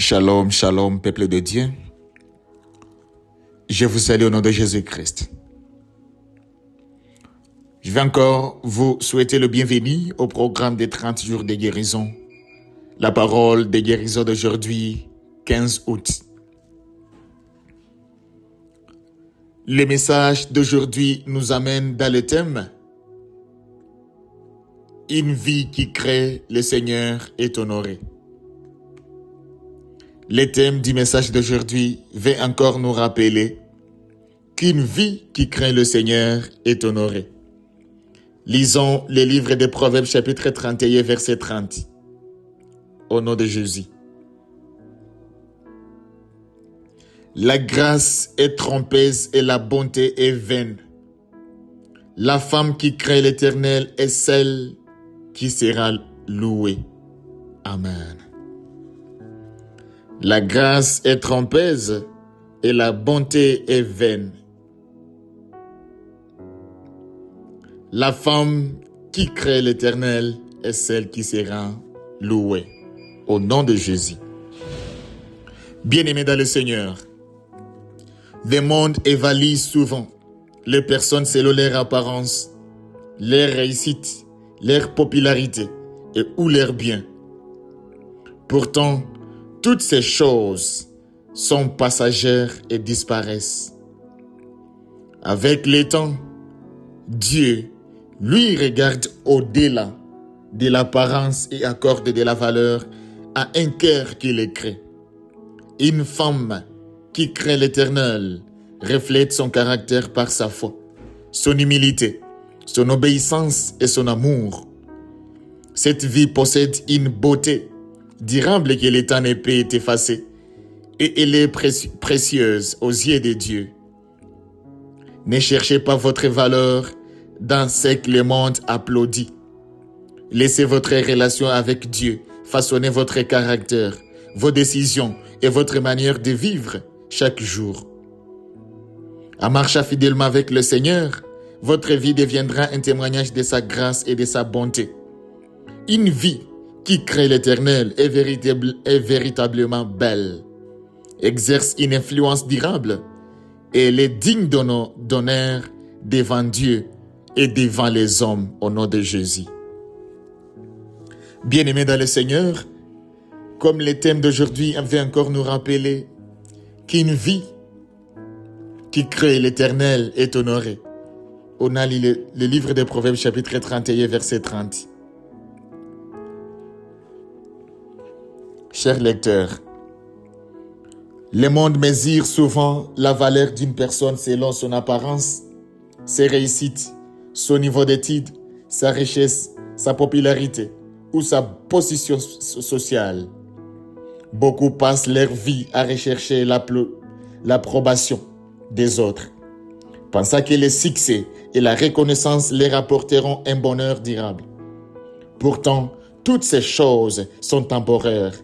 Shalom, shalom, peuple de Dieu. Je vous salue au nom de Jésus-Christ. Je vais encore vous souhaiter le bienvenu au programme des 30 jours de guérison. La parole de guérison d'aujourd'hui, 15 août. Le message d'aujourd'hui nous amène dans le thème « Une vie qui crée le Seigneur est honorée ». Le thème du message d'aujourd'hui va encore nous rappeler qu'une vie qui craint le Seigneur est honorée. Lisons le livre des Proverbes chapitre 31 verset 30. Au nom de Jésus. La grâce est trompeuse et la bonté est vaine. La femme qui craint l'Éternel est celle qui sera louée. Amen. La grâce est trompeuse et la bonté est vaine. La femme qui craint l'Éternel est celle qui sera louée. Au nom de Jésus. Bien-aimés dans le Seigneur, le monde évalue souvent les personnes selon leur apparence, leur réussite, leur popularité et ou leurs biens. Pourtant, toutes ces choses sont passagères et disparaissent. Avec le temps, Dieu, lui, regarde au-delà de l'apparence et accorde de la valeur à un cœur qui le crée. Une femme qui craint l'Éternel reflète son caractère par sa foi, son humilité, son obéissance et son amour. Cette vie possède une beauté durable que le temps ne peut effacer, et elle est précieuse aux yeux de Dieu. Ne cherchez pas votre valeur dans ce que le monde applaudit. Laissez votre relation avec Dieu façonner votre caractère, vos décisions et votre manière de vivre chaque jour. En marchant fidèlement avec le Seigneur, votre vie deviendra un témoignage de sa grâce et de sa bonté. Une vie qui craint l'Éternel est véritablement belle, exerce une influence durable et elle est digne d'honneur devant Dieu et devant les hommes au nom de Jésus. Bien-aimés dans le Seigneur, comme le thème d'aujourd'hui veut encore nous rappeler qu'une vie qui craint l'Éternel est honorée. On a lu le livre des Proverbes chapitre 31 verset 30. Chers lecteurs, le monde mesure souvent la valeur d'une personne selon son apparence, ses réussites, son niveau d'études, sa richesse, sa popularité ou sa position sociale. Beaucoup passent leur vie à rechercher l'approbation des autres, pensant que le succès et la reconnaissance leur apporteront un bonheur durable. Pourtant, toutes ces choses sont temporaires.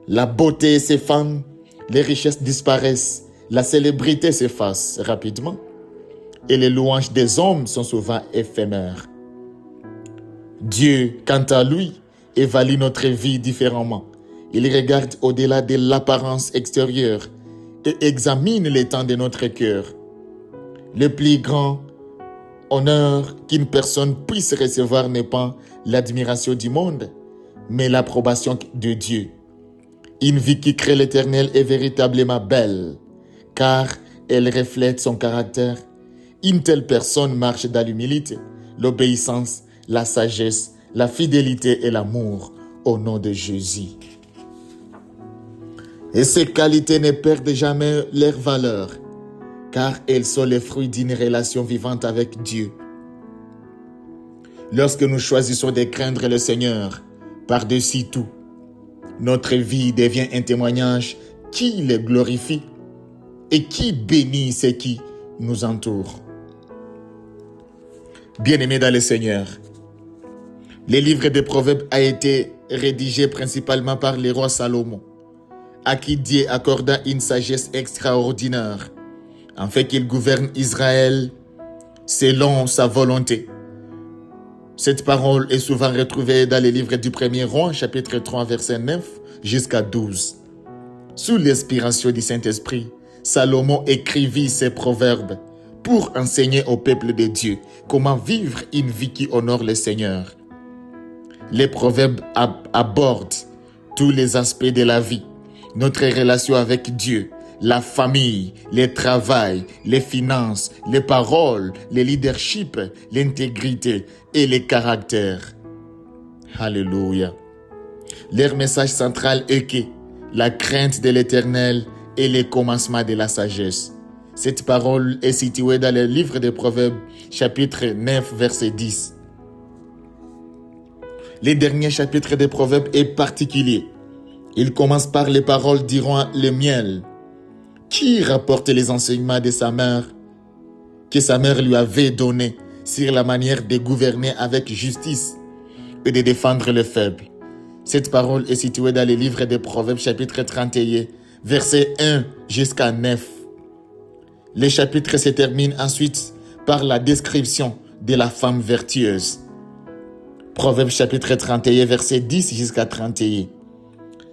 La beauté s'effane, les richesses disparaissent, la célébrité s'efface rapidement et les louanges des hommes sont souvent éphémères. Dieu, quant à lui, évalue notre vie différemment. Il regarde au-delà de l'apparence extérieure et examine l'état de notre cœur. Le plus grand honneur qu'une personne puisse recevoir n'est pas l'admiration du monde, mais l'approbation de Dieu. Une vie qui crée l'Éternel est véritablement belle, car elle reflète son caractère. Une telle personne marche dans l'humilité, l'obéissance, la sagesse, la fidélité et l'amour au nom de Jésus. Et ces qualités ne perdent jamais leur valeur, car elles sont les fruits d'une relation vivante avec Dieu. Lorsque nous choisissons de craindre le Seigneur par-dessus tout, notre vie devient un témoignage qui le glorifie et qui bénit ceux qui nous entourent. Bien-aimés dans le Seigneur, le livre des Proverbes a été rédigé principalement par le roi Salomon, à qui Dieu accorda une sagesse extraordinaire, afin qu'il gouverne Israël selon sa volonté. Cette parole est souvent retrouvée dans les livres du premier roi, chapitre 3, verset 9 jusqu'à 12. Sous l'inspiration du Saint-Esprit, Salomon écrivit ces proverbes pour enseigner au peuple de Dieu comment vivre une vie qui honore le Seigneur. Les proverbes abordent tous les aspects de la vie, notre relation avec Dieu, la famille, le travail, les finances, les paroles, le leadership, l'intégrité et le caractère. Alléluia. Leur message central est que la crainte de l'Éternel est le commencement de la sagesse. Cette parole est située dans le livre des Proverbes, chapitre 9, verset 10. Le dernier chapitre des Proverbes est particulier. Il commence par les paroles d'Iran le miel, qui rapporte les enseignements de sa mère, que sa mère lui avait donnés sur la manière de gouverner avec justice et de défendre les faibles. Cette parole est située dans le livre des Proverbes, chapitre 31, versets 1 jusqu'à 9. Le chapitre se termine ensuite par la description de la femme vertueuse. Proverbes chapitre 31, verset 10 jusqu'à 31.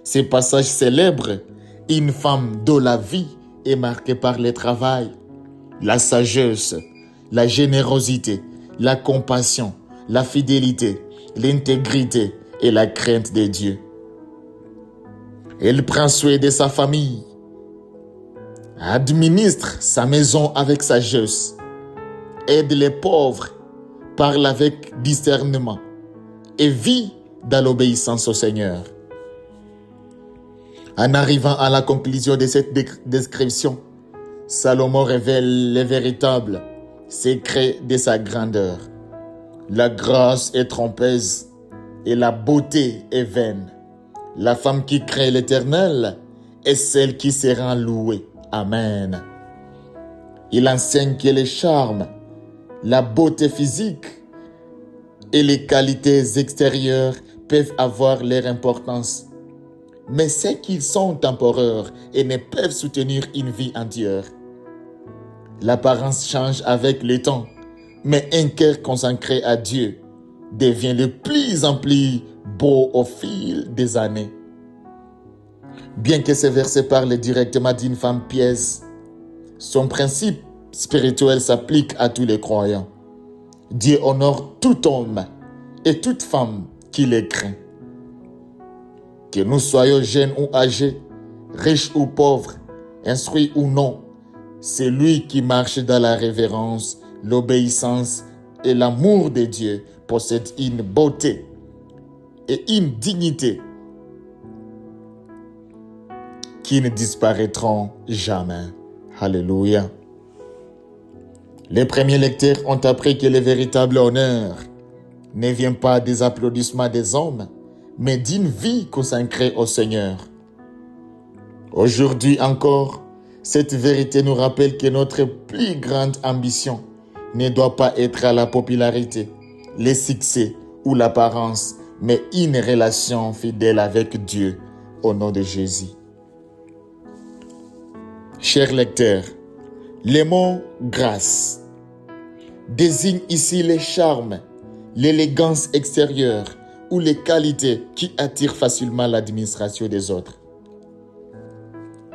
Ce passage célèbre une femme dont la vie est marquée par le travail, la sagesse, la générosité, la compassion, la fidélité, l'intégrité et la crainte de Dieu. Elle prend soin de sa famille, administre sa maison avec sagesse, aide les pauvres, parle avec discernement et vit dans l'obéissance au Seigneur. En arrivant à la conclusion de cette description, Salomon révèle les véritables secrets de sa grandeur. La grâce est trompeuse et la beauté est vaine. La femme qui craint l'Éternel est celle qui sera louée. Amen. Il enseigne que les charmes, la beauté physique et les qualités extérieures peuvent avoir leur importance. Mais c'est qu'ils sont temporaires et ne peuvent soutenir une vie entière. L'apparence change avec le temps, mais un cœur consacré à Dieu devient de plus en plus beau au fil des années. Bien que ce verset parle directement d'une femme pièce, son principe spirituel s'applique à tous les croyants. Dieu honore tout homme et toute femme qui les craint. Que nous soyons jeunes ou âgés, riches ou pauvres, instruits ou non, c'est lui qui marche dans la révérence, l'obéissance et l'amour de Dieu possède une beauté et une dignité qui ne disparaîtront jamais. Alléluia. Les premiers lecteurs ont appris que le véritable honneur ne vient pas des applaudissements des hommes, mais d'une vie consacrée au Seigneur. Aujourd'hui encore, cette vérité nous rappelle que notre plus grande ambition ne doit pas être à la popularité, le succès ou l'apparence, mais une relation fidèle avec Dieu au nom de Jésus. Chers lecteurs, le mot « grâce » désigne ici les charmes, l'élégance extérieure ou les qualités qui attirent facilement l'admiration des autres.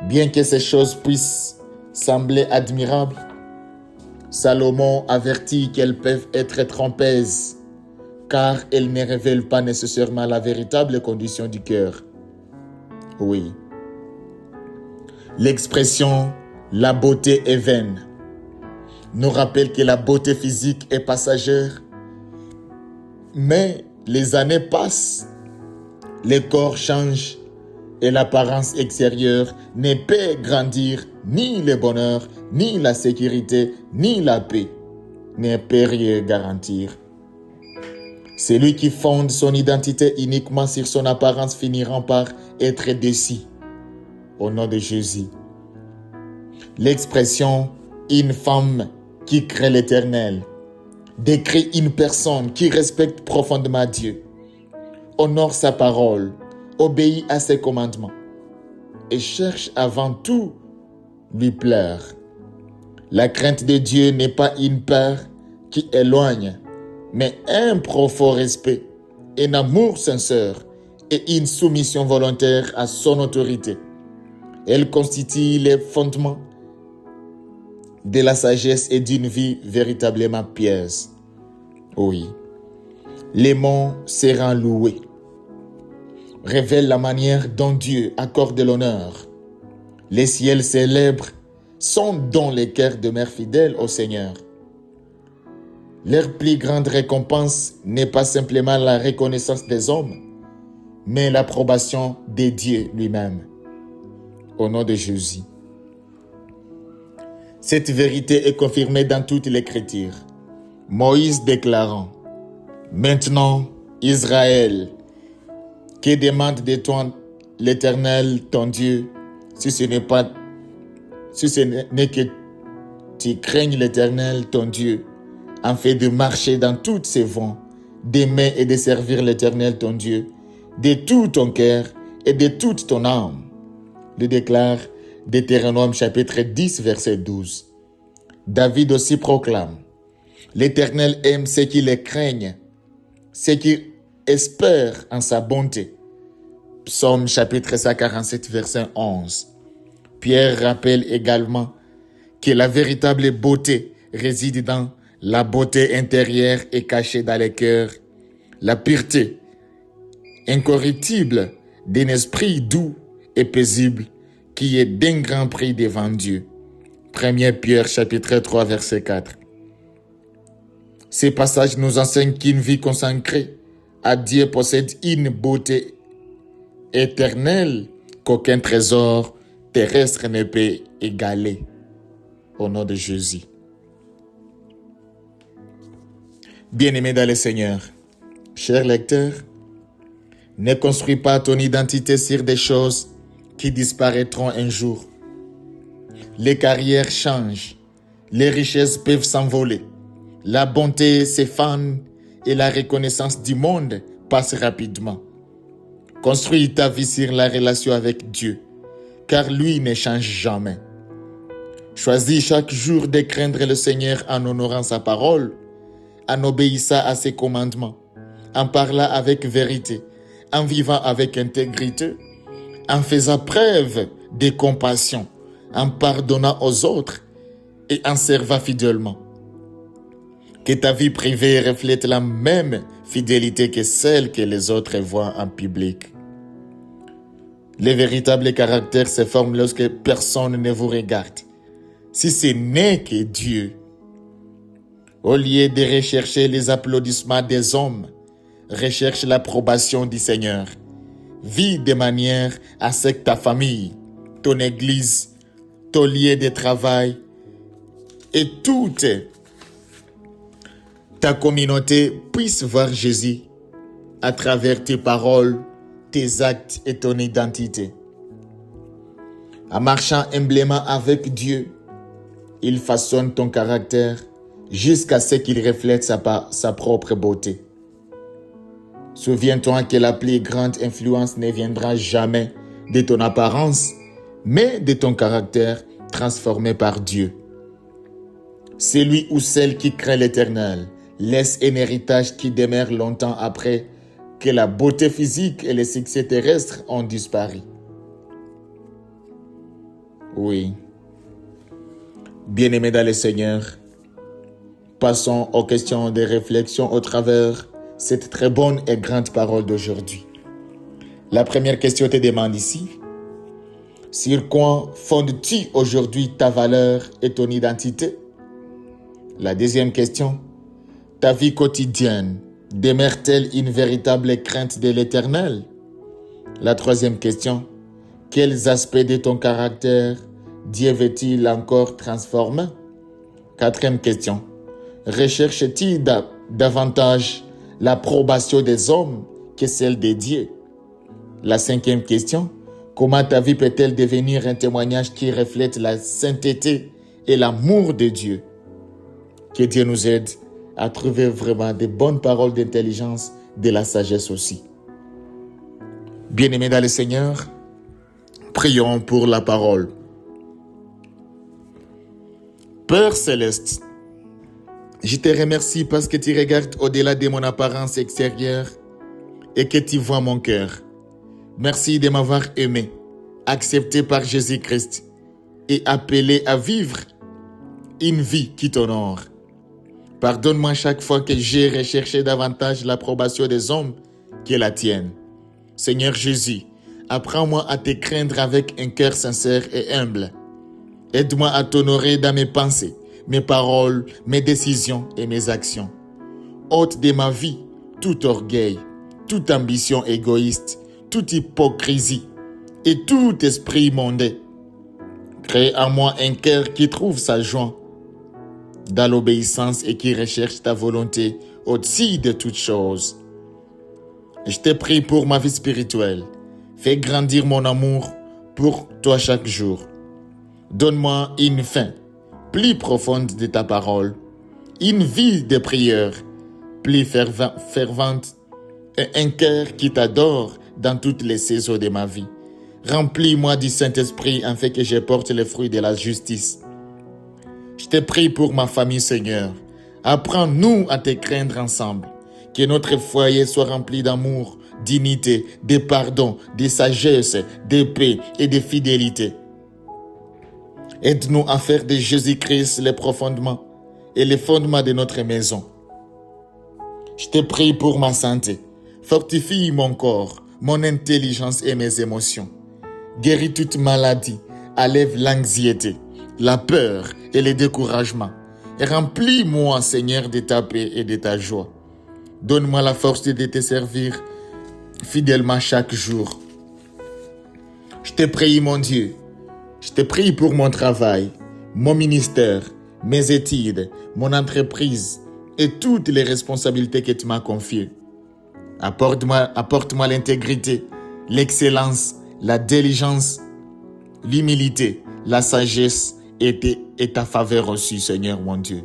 Bien que ces choses puissent sembler admirables, Salomon avertit qu'elles peuvent être trompeuses, car elles ne révèlent pas nécessairement la véritable condition du cœur. Oui. L'expression « la beauté est vaine » nous rappelle que la beauté physique est passagère, mais les années passent, le corps change et l'apparence extérieure ne peut grandir ni le bonheur, ni la sécurité, ni la paix, ne peut rien garantir. Celui qui fonde son identité uniquement sur son apparence finira par être déçu. Au nom de Jésus. L'expression « une femme qui craint l'Éternel » décrit une personne qui respecte profondément Dieu, honore sa parole, obéit à ses commandements et cherche avant tout lui plaire. La crainte de Dieu n'est pas une peur qui éloigne, mais un profond respect, un amour sincère et une soumission volontaire à son autorité. Elle constitue les fondements de la sagesse et d'une vie véritablement pieuse. Oui, les monts seront loués. Révèle la manière dont Dieu accorde l'honneur. Les ciels célèbres sont dans les cœurs demeurent fidèles au Seigneur. Leur plus grande récompense n'est pas simplement la reconnaissance des hommes, mais l'approbation de Dieu lui-même. Au nom de Jésus. Cette vérité est confirmée dans toute l'Écriture. Moïse déclarant, « Maintenant, Israël, que demande de toi l'Éternel, ton Dieu, si ce n'est que tu craignes l'Éternel, ton Dieu, en fait de marcher dans toutes ses voies, d'aimer et de servir l'Éternel, ton Dieu, de tout ton cœur et de toute ton âme. » Le déclare Deutéronome chapitre 10, verset 12. David aussi proclame, « L'Éternel aime ceux qui le craignent, ceux qui espèrent en sa bonté. » Psaume chapitre 147, verset 11. Pierre rappelle également que la véritable beauté réside dans la beauté intérieure et cachée dans les cœurs, la pureté incorruptible d'un esprit doux et paisible qui est d'un grand prix devant Dieu. 1 Pierre chapitre 3 verset 4. Ces passages nous enseignent qu'une vie consacrée à Dieu possède une beauté éternelle qu'aucun trésor terrestre ne peut égaler. Au nom de Jésus. Bien-aimé dans le Seigneur, cher lecteur, ne construis pas ton identité sur des choses qui disparaîtront un jour. Les carrières changent, les richesses peuvent s'envoler, la bonté s'effane et la reconnaissance du monde passe rapidement. Construis ta vie sur la relation avec Dieu, car lui ne change jamais. Choisis chaque jour de craindre le Seigneur en honorant sa parole, en obéissant à ses commandements, en parlant avec vérité, en vivant avec intégrité, en faisant preuve de compassion, en pardonnant aux autres et en servant fidèlement. Que ta vie privée reflète la même fidélité que celle que les autres voient en public. Le véritable caractère se forme lorsque personne ne vous regarde, si ce n'est que Dieu. Au lieu de rechercher les applaudissements des hommes, recherche l'approbation du Seigneur. Vis de manière à ce que ta famille, ton église, ton lieu de travail et toute ta communauté puissent voir Jésus à travers tes paroles, tes actes et ton identité. En marchant humblement avec Dieu, il façonne ton caractère jusqu'à ce qu'il reflète sa propre beauté. Souviens-toi que la plus grande influence ne viendra jamais de ton apparence, mais de ton caractère transformé par Dieu. Celui ou celle qui craint l'Éternel laisse un héritage qui demeure longtemps après que la beauté physique et le succès terrestre ont disparu. Oui. Bien-aimés dans le Seigneur, passons aux questions de réflexion au travers cette très bonne et grande parole d'aujourd'hui. La première question te demande ici, sur quoi fondes-tu aujourd'hui ta valeur et ton identité? La deuxième question, ta vie quotidienne demeure-t-elle une véritable crainte de l'Éternel? La troisième question, quels aspects de ton caractère Dieu veut-il encore transformer? Quatrième question, recherches-tu davantage l'approbation des hommes que celle de Dieu? La cinquième question, comment ta vie peut-elle devenir un témoignage qui reflète la sainteté et l'amour de Dieu? Que Dieu nous aide à trouver vraiment de bonnes paroles d'intelligence, de la sagesse aussi. Bien-aimés dans le Seigneur, prions pour la parole. Père céleste, je te remercie parce que tu regardes au-delà de mon apparence extérieure et que tu vois mon cœur. Merci de m'avoir aimé accepté par Jésus-Christ et appelé à vivre une vie qui t'honore. Pardonne-moi chaque fois que j'ai recherché davantage l'approbation des hommes que la tienne. Seigneur Jésus, apprends-moi à te craindre avec un cœur sincère et humble. Aide-moi à t'honorer dans mes pensées, mes paroles, mes décisions et mes actions. Ôte de ma vie tout orgueil, toute ambition égoïste, toute hypocrisie et tout esprit mondain. Crée en moi un cœur qui trouve sa joie dans l'obéissance et qui recherche ta volonté au-dessus de toutes choses. Je te prie pour ma vie spirituelle. Fais grandir mon amour pour toi chaque jour. Donne-moi une faim plus profonde de ta parole, une vie de prière plus fervente et un cœur qui t'adore dans toutes les saisons de ma vie. Remplis-moi du Saint-Esprit afin que je porte les fruits de la justice. Je te prie pour ma famille, Seigneur. Apprends-nous à te craindre ensemble. Que notre foyer soit rempli d'amour, d'unité, de pardon, de sagesse, de paix et de fidélité. Aide-nous à faire de Jésus-Christ les profondements et les fondements de notre maison. Je te prie pour ma santé. Fortifie mon corps, mon intelligence et mes émotions. Guéris toute maladie, enlève l'anxiété, la peur et le découragement. Et remplis-moi, Seigneur, de ta paix et de ta joie. Donne-moi la force de te servir fidèlement chaque jour. Je te prie, mon Dieu. Je te prie pour mon travail, mon ministère, mes études, mon entreprise et toutes les responsabilités que tu m'as confiées. Apporte-moi l'intégrité, l'excellence, la diligence, l'humilité, la sagesse et ta faveur aussi, Seigneur mon Dieu.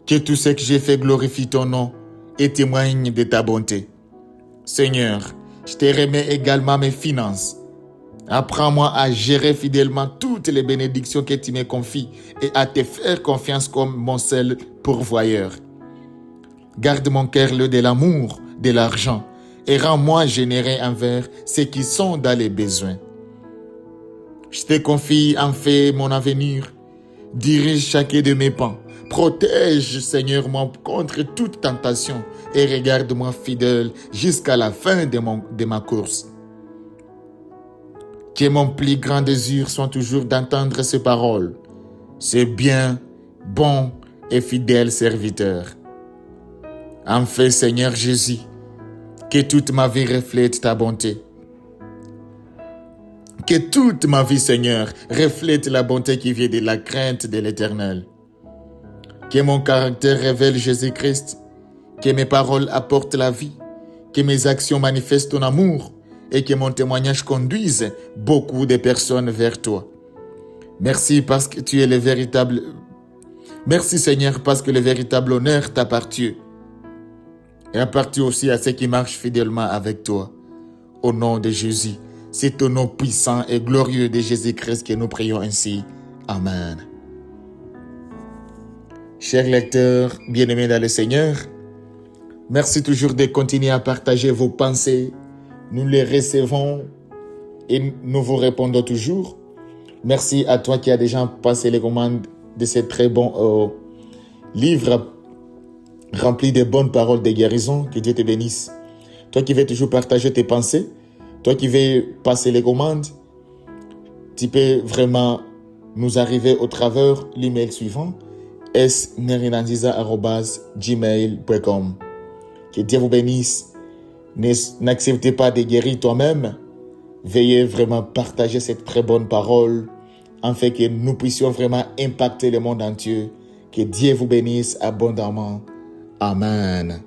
Que tout ce que j'ai fait glorifie ton nom et témoigne de ta bonté. Seigneur, je te remets également mes finances. Apprends-moi à gérer fidèlement toutes les bénédictions que tu me confies et à te faire confiance comme mon seul pourvoyeur. Garde mon cœur le de l'amour, de l'argent et rends-moi généreux envers ceux qui sont dans les besoins. Je te confie en fait mon avenir. Dirige chacun de mes pas. Protège, Seigneur, moi contre toute tentation et regarde-moi fidèle jusqu'à la fin de ma course. Que mon plus grand désir soit toujours d'entendre ces paroles. C'est bien, bon et fidèle serviteur. En fait, Seigneur Jésus, que toute ma vie reflète ta bonté. Que toute ma vie, Seigneur, reflète la bonté qui vient de la crainte de l'Éternel. Que mon caractère révèle Jésus-Christ. Que mes paroles apportent la vie. Que mes actions manifestent ton amour. Et que mon témoignage conduise beaucoup de personnes vers toi. Merci parce que tu es le véritable... Merci Seigneur parce que le véritable honneur t'appartient. Et appartient aussi à ceux qui marchent fidèlement avec toi. Au nom de Jésus. C'est au nom puissant et glorieux de Jésus-Christ que nous prions ainsi. Amen. Chers lecteurs, bien-aimés dans le Seigneur, merci toujours de continuer à partager vos pensées. Nous les recevons et nous vous répondons toujours. Merci à toi qui as déjà passé les commandes de ce très bon livre rempli de bonnes paroles de guérison. Que Dieu te bénisse. Toi qui veux toujours partager tes pensées, toi qui veux passer les commandes, tu peux vraiment nous arriver au travers l'email suivant snerinanziza@gmail.com. Que Dieu vous bénisse. N'acceptez pas de guérir toi-même. Veuillez vraiment partager cette très bonne parole afin que nous puissions vraiment impacter le monde entier. Que Dieu vous bénisse abondamment. Amen.